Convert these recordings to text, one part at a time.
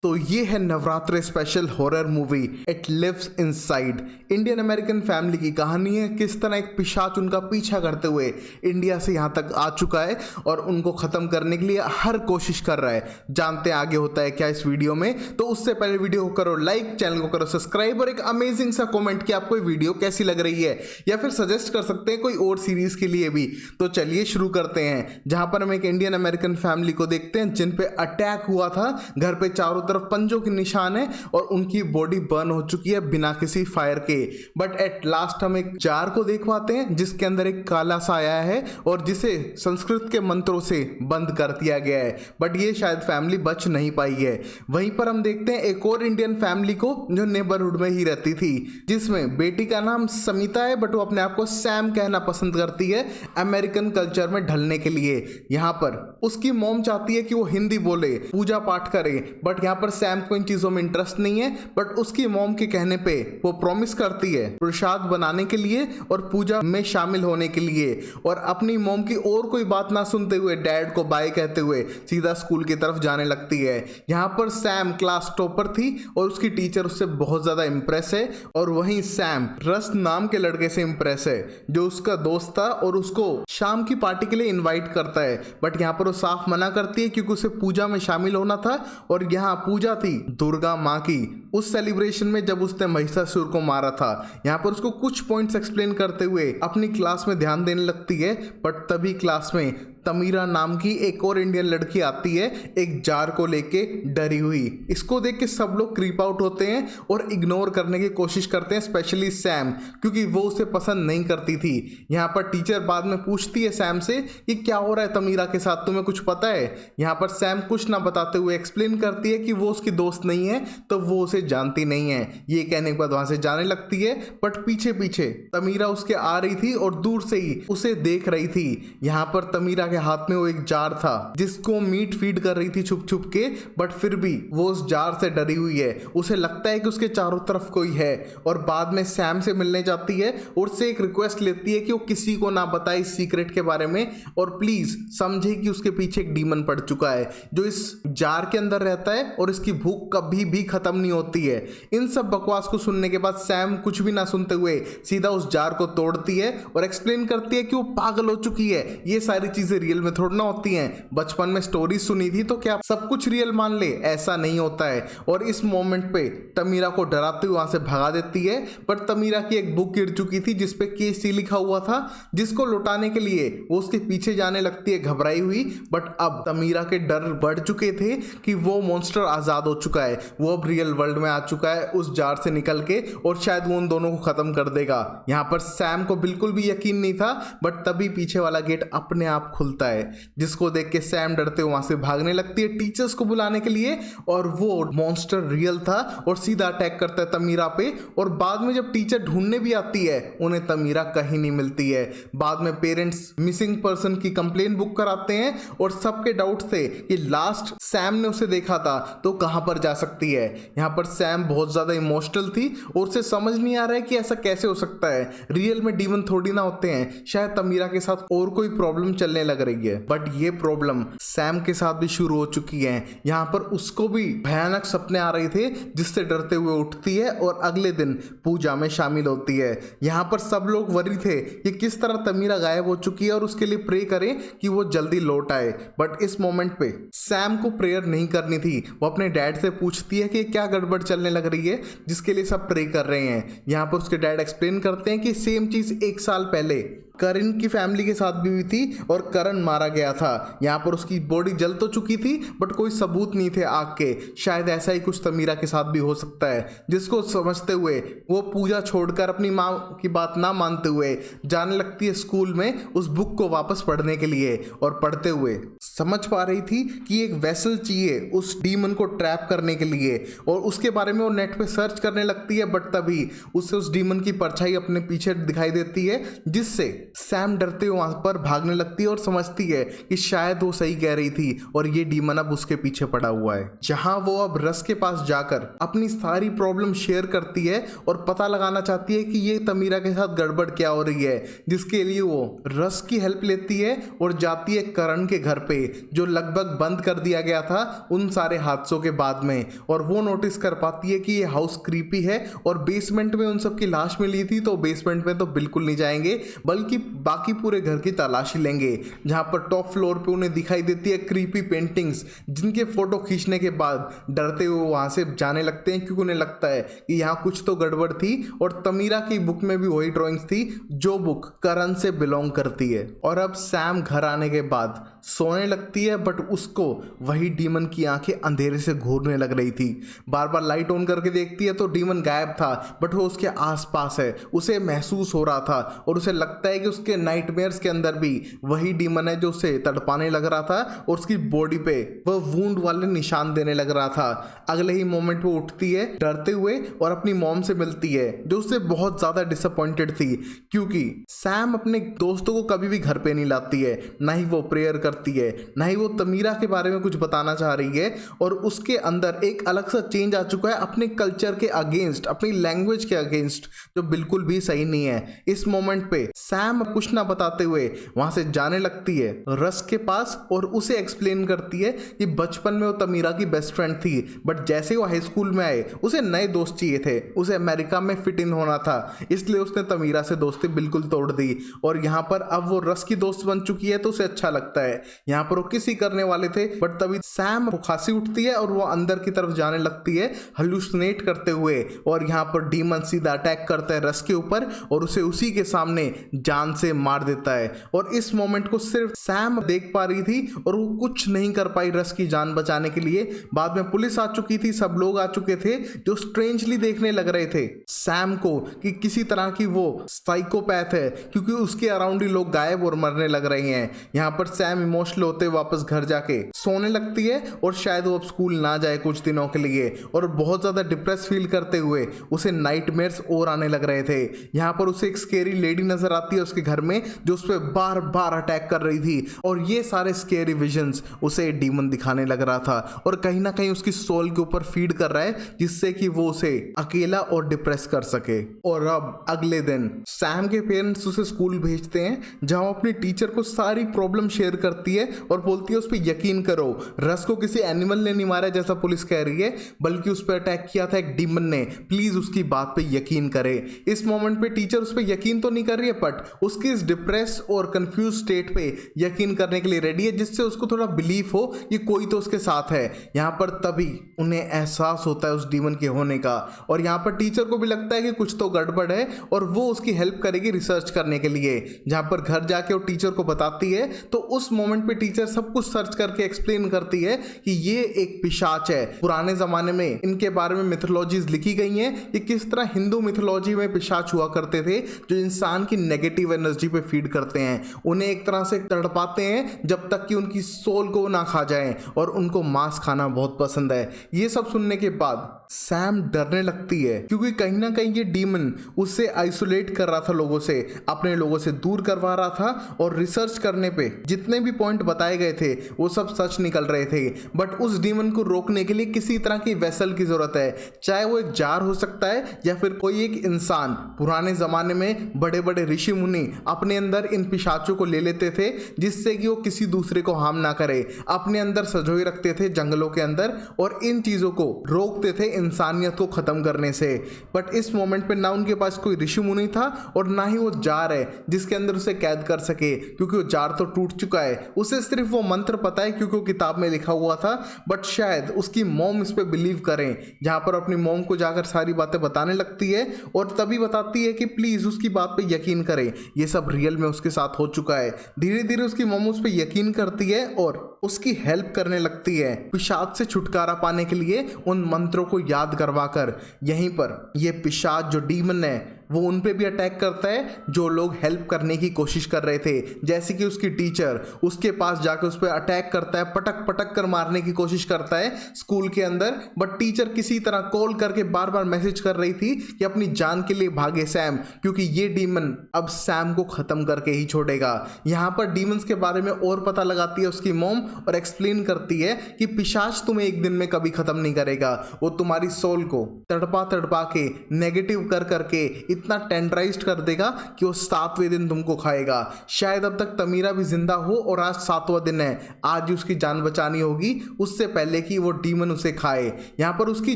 तो ये है Navratri special horror movie it lives inside. Indian American family की कहानी है, किस तरह एक पिशाच उनका पीछा करते हुए इंडिया से यहाँ तक आ चुका है और उनको खत्म करने के लिए हर कोशिश कर रहा है। जानते हैं आगे होता है क्या इस वीडियो में। तो उससे पहले वीडियो को करो लाइक, चैनल को करो सब्सक्राइब और एक अमेजिंग सा कमेंट कि आपको वीडियो कैसी लग रही है, या फिर सजेस्ट कर सकते हैं कोई और सीरीज के लिए भी। तो चलिए शुरू करते हैं, जहां पर हम एक इंडियन अमेरिकन फैमिली को देखते हैं जिन पे अटैक हुआ था। घर पे चारों तरफ पंजों के निशान है और उनकी बॉडी बर्न हो चुकी है बिना किसी फायर के। बट एट लास्ट हम एक जार को देख पाते हैं जिसके अंदर एक काला सा आया है और जिसे संस्कृत के मंत्रों से बंद कर दिया गया है। बट ये शायद फैमिली बच नहीं पाई है। वहीं पर हम देखते हैं एक और इंडियन फैमिली को जो नेबरहुड में ही रहती थी, जिसमें बेटी का नाम समिता है बट वो अपने आप को सैम कहना पसंद करती है अमेरिकन कल्चर में ढलने के लिए। यहाँ पर उसकी मॉम चाहती है कि वो हिंदी बोले, पूजा पाठ करे, बट यहाँ पर सैम को इन चीजों में इंटरेस्ट नहीं है। बट उसकी मॉम के कहने पे वो प्रॉमिस करती है प्रसाद बनाने के लिए और पूजा में शामिल होने के लिए, और अपनी मॉम की और कोई बात ना सुनते हुए डैड को बाय कहते हुए सीधा स्कूल की तरफ जाने लगती है। यहाँ पर सैम क्लास टॉपर थी और उसकी टीचर उससे बहुत ज्यादा इंप्रेस है, और वहीं सैम रस नाम के लड़के से इंप्रेस है जो उसका दोस्त था और उसको शाम की पार्टी के लिए इनवाइट करता है। बट यहाँ पर वो साफ मना करती है क्योंकि उसे पूजा में शामिल होना था, और यहाँ पूजा थी दुर्गा माँ की उस सेलिब्रेशन में जब उसने महिषासुर को मारा था। यहाँ पर उसको कुछ पॉइंट्स एक्सप्लेन करते हुए अपनी क्लास में ध्यान देने लगती है। बट तभी क्लास में तमीरा नाम की एक और इंडियन लड़की आती है एक जार को लेके डरी हुई। इसको देख के सब लोग क्रीप आउट होते हैं और इग्नोर करने की कोशिश करते हैं, स्पेशली सैम, क्योंकि वो उसे पसंद नहीं करती थी। यहाँ पर टीचर बाद में पूछती है सैम से कि क्या हो रहा है तमीरा के साथ, तुम्हें कुछ पता है। यहाँ पर सैम कुछ ना बताते हुए एक्सप्लेन करती है कि वो उसकी दोस्त नहीं है तो वो उसे जानती नहीं है। ये कहने के बाद वहां से जाने लगती है। बट पीछे पीछे तमीरा उसके आ रही थी और दूर से ही उसे देख रही थी। यहाँ पर तमीरा के हाथ में वो एक जार था जिसको मीट फीड कर रही थी छुप छुप के, बट फिर भी वो उस जार से डरी हुई है। उसे लगता है कि उसके चारों तरफ कोई है, और बाद में सैम से मिलने जाती है और उससे एक रिक्वेस्ट लेती है कि वो किसी को ना बताए इस सीक्रेट के बारे में, और प्लीज समझे कि उसके पीछे एक डीमन पड़ चुका है जो इस जार के अंदर रहता है और इसकी भूख कभी भी खत्म नहीं होती है। इन सब बकवास को सुनने के बाद सैम कुछ भी ना सुनते हुए सीधा उस जार को तोड़ती है और एक्सप्लेन करती है कि वो पागल हो चुकी है, ये सारी चीजें रियल में थोड़ा ना होती हैं। बचपन में स्टोरी सुनी थी तो क्या सब कुछ रियल मान ले, ऐसा नहीं होता है। और इस मोमेंट पे तमीरा को डराते हुए वहां से भगा देती है। पर तमीरा की एक बुक गिर चुकी थी जिसपे केसी लिखा हुआ था, जिसको लौटाने के लिए वो उसके पीछे जाने लगती है घबराई हुई। बट अब तमीरा के डर बढ़ चुके थे कि वो मॉन्स्टर आजाद हो चुका है, वो अब रियल वर्ल्ड में आ चुका है उस जार से निकल के, और शायद वो उन दोनों को खत्म कर देगा। यहाँ पर सैम को बिल्कुल भी यकीन नहीं था, बट तभी पीछे वाला गेट अपने आप खुलता है, जिसको देख के सैम डरते हुए वहां से भागने लगती है टीचर्स को बुलाने के लिए। और वो मॉन्स्टर रियल था और सीधा अटैक करता है तमीरा पे। और बाद में जब टीचर ढूंढने भी आती है उन्हें तमीरा कहीं नहीं मिलती है। बाद में पेरेंट्स मिसिंग पर्सन की कंप्लेन बुक कराते हैं और सबके डाउट थे कि लास्ट सैम ने उसे देखा था तो कहां पर जा सकती है। यहाँ पर सैम बहुत ज्यादा इमोशनल थी और उसे समझ नहीं आ रहा है कि ऐसा कैसे हो सकता है, रियल में डीमन थोड़ी ना होते हैं, शायद तमीरा के साथ और कोई प्रॉब्लम चलने लग रही है। बट ये प्रॉब्लम सैम के साथ भी शुरू हो चुकी है। यहाँ पर उसको भी भयानक सपने आ रहे थे जिससे डरते हुए उठती है और अगले दिन पूजा में शामिल होती है। यहाँ पर सब लोग वरी थे कि किस तरह तमीरा गायब हो चुकी है और उसके लिए प्रे करें कि वो जल्दी लौट आए। बट इस मोमेंट पे सैम को प्रेयर नहीं करनी थी। वो अपने डैड से पूछती है कि क्या गड़बड़ चलने लग रही है जिसके लिए सब प्रे कर रहे हैं। यहाँ पर उसके डैड एक्सप्लेन करते हैं कि सेम चीज 1 साल पहले करण की फैमिली के साथ भी हुई थी और करण मारा गया था। यहाँ पर उसकी बॉडी जल तो चुकी थी बट कोई सबूत नहीं थे आग के। शायद ऐसा ही कुछ तमीरा के साथ भी हो सकता है, जिसको समझते हुए वो पूजा छोड़कर अपनी माँ की बात ना मानते हुए जाने लगती है स्कूल में उस बुक को वापस पढ़ने के लिए। और पढ़ते हुए समझ पा रही थी कि एक वेसल चाहिए उस डीमन को ट्रैप करने के लिए, और उसके बारे में वो नेट पे सर्च करने लगती है। बट तभी उससे उस डीमन की परछाई अपने पीछे दिखाई देती है, जिससे सैम डरते हुए वहां पर भागने लगती है और समझती है कि शायद वो सही कह रही थी और ये डीमन अब उसके पीछे पड़ा हुआ है। जहां वो अब रस के पास जाकर अपनी सारी प्रॉब्लम शेयर करती है और पता लगाना चाहती है कि ये तमीरा के साथ गड़बड़ क्या हो रही है, जिसके लिए वो रस की हेल्प लेती है और जाती है करण के घर पे, जो लगभग बंद कर दिया गया था उन सारे हादसों के बाद में। और वो नोटिस कर पाती है कि ये हाउस क्रीपी है और बेसमेंट में उन सब की लाश मिली थी, तो बेसमेंट में तो बिल्कुल नहीं जाएंगे बल्कि बाकी पूरे घर की तलाशी लेंगे। जहां पर टॉप फ्लोर पे उन्हें दिखाई देती है क्रीपी पेंटिंग्स, जिनके फोटो खींचने के बाद डरते हुए वहां से जाने लगते हैं, क्योंकि उन्हें लगता है कि यहाँ कुछ तो गड़बड़ थी। और तमीरा की बुक में भी वही ड्राइंग्स थी जो बुक करण से बिलोंग करती है। और अब सैम घर आने के बाद सोने लगती है, बट उसको वही डीमन की आंखें अंधेरे से घूरने लग रही थी। बार बार लाइट ऑन करके देखती है तो डीमन गायब था, बट वो उसके आसपास है, उसे महसूस हो रहा था और उसे लगता है कि उसके नाइटमेयर्स के अंदर भी वही डीमन है जो उसे तड़पाने लग रहा था और उसकी बॉडी पे वह वूंड वाले निशान देने लग रहा था। अगले ही मोमेंट वो उठती है डरते हुए और अपनी मॉम से मिलती है, जो उससे बहुत ज्यादा डिसअपॉइंटेड थी, क्योंकि सैम अपने दोस्तों को कभी भी घर पे नहीं लाती है, ना ही वो प्रेयर करती है, ना ही वो तमीरा के बारे में कुछ बताना चाह रही है। और उसके अंदर एक अलग सा चेंज आ चुका है अपने कल्चर के अगेंस्ट, अपनी लैंग्वेज के अगेंस्ट, जो बिल्कुल भी सही नहीं है। इस मोमेंट पे सैम कुछ ना बताते हुए वहां से जाने लगती है रस के पास और उसे एक्सप्लेन करती है कि बचपन में वो तमीरा की बेस्ट फ्रेंड थी, बट जैसे वो हाई स्कूल में आए उसे नए दोस्त चाहिए थे, उसे अमेरिका में फिट इन होना था, इसलिए उसने तमीरा से दोस्ती बिल्कुल तोड़ दी। और यहाँ पर अब वो रस की दोस्त बन चुकी है तो उसे अच्छा लगता है। यहाँ पर वो किसी करने वाले थे, बट तभी सैम खांसी उठती है और वो अंदर की तरफ जाने लगती है हल्यूसिनेट करते हुए। और यहाँ पर डीमन सीधा अटैक करता है रस के ऊपर और उसे उसी के सामने जान से मार देता है। और इस मोमेंट को सिर्फ सैम देख पा रही थी और वो कुछ नहीं कर पाई रस की जान बचाने के लिए। बाद में पुलिस आ चुकी थी, सब लोग आ चुके थे जो स्ट्रेंजली देखने लग रहे थे सैम को कि किसी तरह की वो साइकोपैथ है, क्योंकि उसके अराउंड ही लोग गायब और मरने लग रहे हैं। यहाँ पर सैम इमोशनल होते वापस घर जाके सोने लगती है और शायद वो अब स्कूल ना जाए कुछ दिनों के लिए। और बहुत ज्यादा डिप्रेस फील करते हुए उसे नाइटमेयर्स और आने लग रहे थे। यहाँ पर उसे एक स्केरी लेडी नजर आती है उसके घर में, जो उस पर बार बार अटैक कर रही थी। और ये सारे स्केरी विजन्स उसे डीमन दिखाने लग रहा था और कहीं ना कहीं उसकी सोल के ऊपर फीड कर रहा है, जिससे कि वो उसे अकेला और डिप्रेस कर सके। और अब अगले दिन सैम के पेरेंट्स उसे स्कूल भेजते हैं, जहां वो अपनी टीचर को सारी प्रॉब्लम शेयर करती है और बोलती है उस पर यकीन करो, रस को किसी एनिमल ने नहीं मारा जैसा पुलिस कह रही है, बल्कि उस पर अटैक किया था एक डीमन ने, प्लीज उसकी बात पे यकीन करे। इस मोमेंट पे टीचर उस पर यकीन तो नहीं कर रही है, बट उसकी इस डिप्रेस और कंफ्यूज स्टेट पे यकीन करने के लिए रेडी है, जिससे उसको थोड़ा बिलीफ हो कि कोई तो उसके साथ है। यहाँ पर तभी उन्हें एहसास होता है उस डीमन के होने का, और यहाँ पर टीचर को भी लगता है कि कुछ तो गड़बड़ है और वो उसकी हेल्प करेगी रिसर्च करने के लिए। जहाँ पर घर जाके वो टीचर को बताती है तो उस मोमेंट पे टीचर सब कुछ सर्च करके एक्सप्लेन करती है कि ये एक पिशाच है। पुराने जमाने में इनके बारे में मिथोलॉजीज लिखी गई हैं कि किस तरह हिंदू मिथोलॉजी में पिशाच हुआ करते थे, जो इंसान की नेगेटिव एनर्जी पे फीड करते हैं, उन्हें एक तरह से तड़पाते हैं जब तक कि उनकी सोल को ना खा जाएं, और उनको मांस खाना बहुत पसंद है। ये सब सुनने के बाद सैम डरने लगती है, क्योंकि कहीं ना कहीं ये डीमन उससे आइसोलेट कर रहा था लोगों से, अपने लोगों से दूर करवा रहा था। और रिसर्च करने पे जितने भी पॉइंट बताए गए थे वो सब सच निकल रहे थे, बट उस डीमन को रोकने के लिए किसी तरह की वेसल की जरूरत है, चाहे वो एक जार हो सकता है या फिर कोई एक इंसान। पुराने जमाने में बड़े बड़े ऋषि मुनि अपने अंदर इन पिशाचों को ले लेते थे, जिससे कि वो किसी दूसरे को हार्म ना करे, अपने अंदर सजोए रखते थे जंगलों के अंदर, और इन चीजों को रोकते थे इंसानियत को खत्म करने से। बट इस मोमेंट पे ना उनके पास कोई ऋषि मुनि था और ना ही वो जार है जिसके अंदर उसे कैद कर सके, क्योंकि वो जार तो टूट चुका है। उसे सिर्फ वो मंत्र पता है क्योंकि वो किताब में लिखा हुआ था, बट शायद उसकी मॉम इस पे बिलीव करें। जहां पर अपनी मॉम को जाकर सारी बातें बताने लगती है और तभी बताती है कि प्लीज उसकी बात पे यकीन करें, ये सब रियल में उसके साथ हो चुका है। धीरे धीरे उसकी मॉम उस पर यकीन करती है और उसकी हेल्प करने लगती है पिशाच से छुटकारा पाने के लिए उन मंत्रों को याद करवाकर। यहीं पर ये पिशाच जो डीमन है वो उन पे भी अटैक करता है जो लोग हेल्प करने की कोशिश कर रहे थे, जैसे कि उसकी टीचर उसके पास जाकर उस पर अटैक करता है, पटक पटक कर मारने की कोशिश करता है स्कूल के अंदर। बट टीचर किसी तरह कॉल करके बार बार मैसेज कर रही थी कि अपनी जान के लिए भागे सैम, क्योंकि ये डीमन अब सैम को खत्म करके ही छोड़ेगा। यहाँ पर डीमंस के बारे में और पता लगाती है उसकी मॉम और एक्सप्लेन करती है कि पिशाच तुम्हें एक दिन में कभी खत्म नहीं करेगा, वो तुम्हारी सोल को तड़पा तड़पा के नेगेटिव कर करके इतना टेंडराइज्ड कर देगा कि वो 7वें दिन तुमको खाएगा। शायद अब तक तमीरा भी जिंदा हो और आज 7वां दिन है, आज ही उसकी जान बचानी होगी उससे पहले कि वो डीमन उसे खाए। यहाँ पर उसकी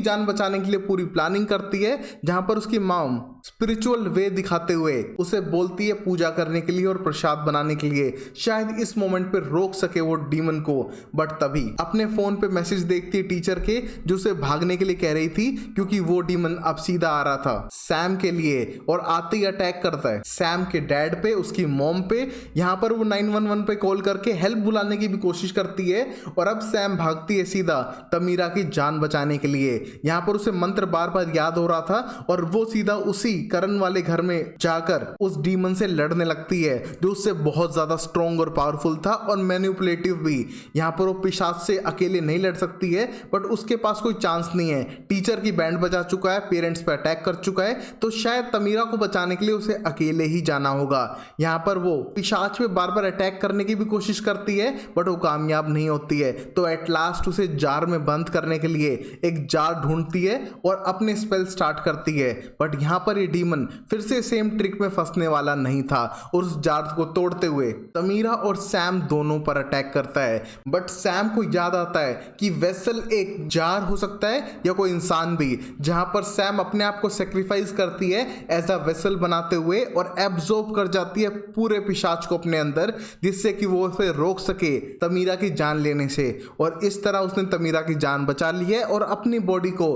जान बचाने के लिए पूरी प्लानिंग करती है, जहाँ पर उसकी मॉम स्पिरिचुअल वे दिखाते हुए उसे बोलती है पूजा करने के लिए और प्रसाद बनाने के लिए, शायद इस मोमेंट पे रोक सके वो डीमन को। बट तभी अपने फोन पे मैसेज देखती है टीचर के, जो उसे भागने के लिए कह रही थी, क्योंकि वो डीमन अब सीधा आ रहा था सैम के लिए और आते ही अटैक करता है सैम के डैड पे, उसकी मॉम पे। यहाँ पर वो 911 पे कॉल करके हेल्प बुलाने की भी कोशिश करती है और अब सैम भागती है सीधा तमीरा की जान बचाने के लिए। यहाँ पर उसे मंत्र बार बार याद हो रहा था और वो सीधा उसी करण वाले घर में जाकर उस डीमन से लड़ने लगती है, जो उससे बहुत ज्यादा स्ट्रॉन्ग और पावरफुल था और मैनिपुलेटिव भी। यहाँ पर वो पिशाच से अकेले नहीं लड़ सकती है, बट उसके पास कोई चांस नहीं है। टीचर की बैंड बजा चुका है, पेरेंट्स पे अटैक कर चुका है, तो शायद तमीरा को बचाने के लिए उसे अकेले ही जाना होगा। यहाँ पर वो पिशाच पे बार बार अटैक करने की भी कोशिश करती है, बट वो कामयाब नहीं होती है। तो एट लास्ट उसे जार में बंद करने के लिए एक जार ढूंढती है और अपने स्पेल स्टार्ट करती है। बट यहाँ पर ये डीमन फिर से सेम ट्रिक में फंसने वाला नहीं था और उस जार को तोड़ते हुए तमीरा और सैम दोनों पर अटैक करता है। बट सैम को याद आता है कि वेसल एक जार हो सकता है या कोई इंसान भी, जहां पर सैम अपने आप को सेक्रीफाइस करती है एज अ वेसल बनाते हुए और एब्जॉर्ब कर जाती है पूरे पिशाच को अपने अंदर, जिससे कि वो उसे रोक सके तमीरा की जान लेने से। और इस तरह उसने तमीरा की जान बचा ली है और अपनी बॉडी को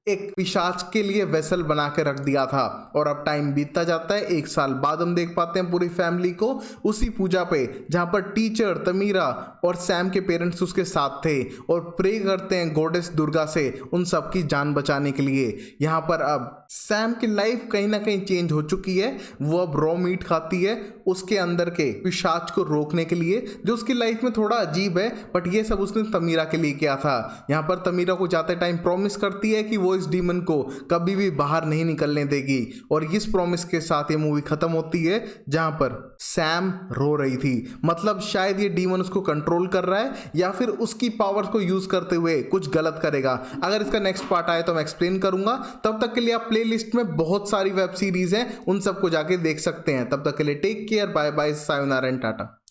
एक पिशाच के लिए वेसल बना के रख दिया था। और अब टाइम बीतता जाता है, 1 साल बाद हम देख पाते हैं पूरी फैमिली को उसी पूजा पे, जहां पर टीचर तमीरा और सैम के पेरेंट्स उसके साथ थे और प्रे करते हैं गॉडेस दुर्गा से उन सबकी जान बचाने के लिए। यहाँ पर अब सैम की लाइफ कहीं ना कहीं चेंज हो चुकी है, वो अब रॉ मीट खाती है उसके अंदर के पिशाच को रोकने के लिए, जो उसकी लाइफ में थोड़ा अजीब है, बट ये सब उसने तमीरा के लिए किया था। यहाँ पर तमीरा को जाते टाइम प्रॉमिस करती है कि वो इस डीमन को कभी भी बाहर नहीं निकलने देगी, और इस प्रॉमिस के साथ ये मूवी खत्म होती है, जहां पर सैम रो रही थी। मतलब शायद ये डीमन उसको कंट्रोल कर रहा है या फिर उसकी पावर्स को यूज करते हुए कुछ गलत करेगा। अगर इसका नेक्स्ट पार्ट आए तो मैं एक्सप्लेन करूंगा। तब तक के लिए आप प्लेलिस्ट में बहुत सारी वेब सीरीज हैं, उन सबको जाके देख सकते हैं। तब तक के लिए take care, bye bye, sayonara and Tata.